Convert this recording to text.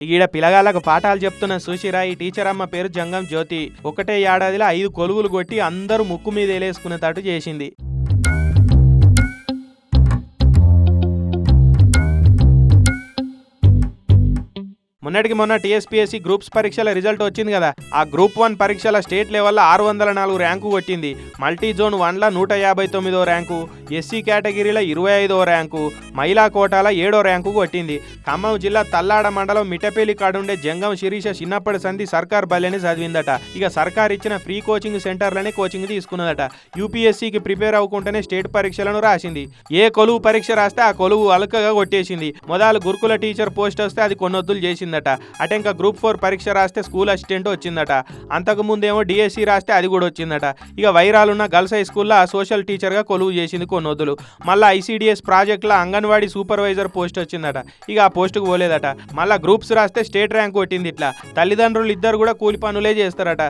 ఈడ పిల్లగాళ్ళకు పాఠాలు చెప్తున్న సుశిరా ఈ టీచర్ అమ్మ పేరు జంగం జ్యోతి. ఒకటే ఏడాదిలో 5 కొలువులు కొట్టి అందరూ ముక్కు మీద వేలేసుకునేటట్టు చేసింది. మొన్నటికి మొన్న టీఎస్పీఎస్సీ గ్రూప్స్ పరీక్షల రిజల్ట్ వచ్చింది కదా. ఆ గ్రూప్ 1 పరీక్షల స్టేట్ లెవెల్లో 604 ర్యాంకు కొట్టింది. మల్టీ జోన్ 1ల 159వ ర్యాంకు, ఎస్సీ కేటగిరీలో 25వ ర్యాంకు, మహిళా కోటాల 7వ ర్యాంకు కొట్టింది. ఖమ్మం జిల్లా తల్లాడ మండలం మిట్టపల్లి కాడుండే జంగం శిరీష చిన్నప్పటి సంధి సర్కార్ బల్లెని చదివిందట. ఇక సర్కార్ ఇచ్చిన ఫ్రీ కోచింగ్ సెంటర్లనే కోచింగ్ తీసుకున్నదట. యూపీఎస్సీకి ప్రిపేర్ అవ్వకుంటేనే స్టేట్ పరీక్షలను రాసింది. ఏ కొలువు పరీక్ష రాస్తే ఆ కొలువు అలకగా కొట్టేసింది. మొదలు గురుకుల టీచర్ పోస్ట్ వస్తే అది కొన్నొద్దులు చేసిందట. అటెంక గ్రూప్ 4 పరీక్ష రాస్తే స్కూల్ అసిస్టెంట్ వచ్చిందట. అంతకు ముందేమో డిఎస్సి రాస్తే అది కూడా వచ్చిందట. ఇక వైరాలున్న గర్ల్స్ హై స్కూల్లో సోషల్ టీచర్గా కొలువు చేసింది కొన్నొద్దులు. మళ్ళీ ఐసీడీఎస్ ప్రాజెక్టులో అంగన్వాడీ సూపర్వైజర్ పోస్ట్ వచ్చిందట. ఇక ఆ పోస్టుకు పోలేదట. మళ్ళీ గ్రూప్స్ రాస్తే స్టేట్ ర్యాంక్ కొట్టింది. ఇట్లా తల్లిదండ్రులు ఇద్దరు కూడా కూలి పనులే చేస్తారట.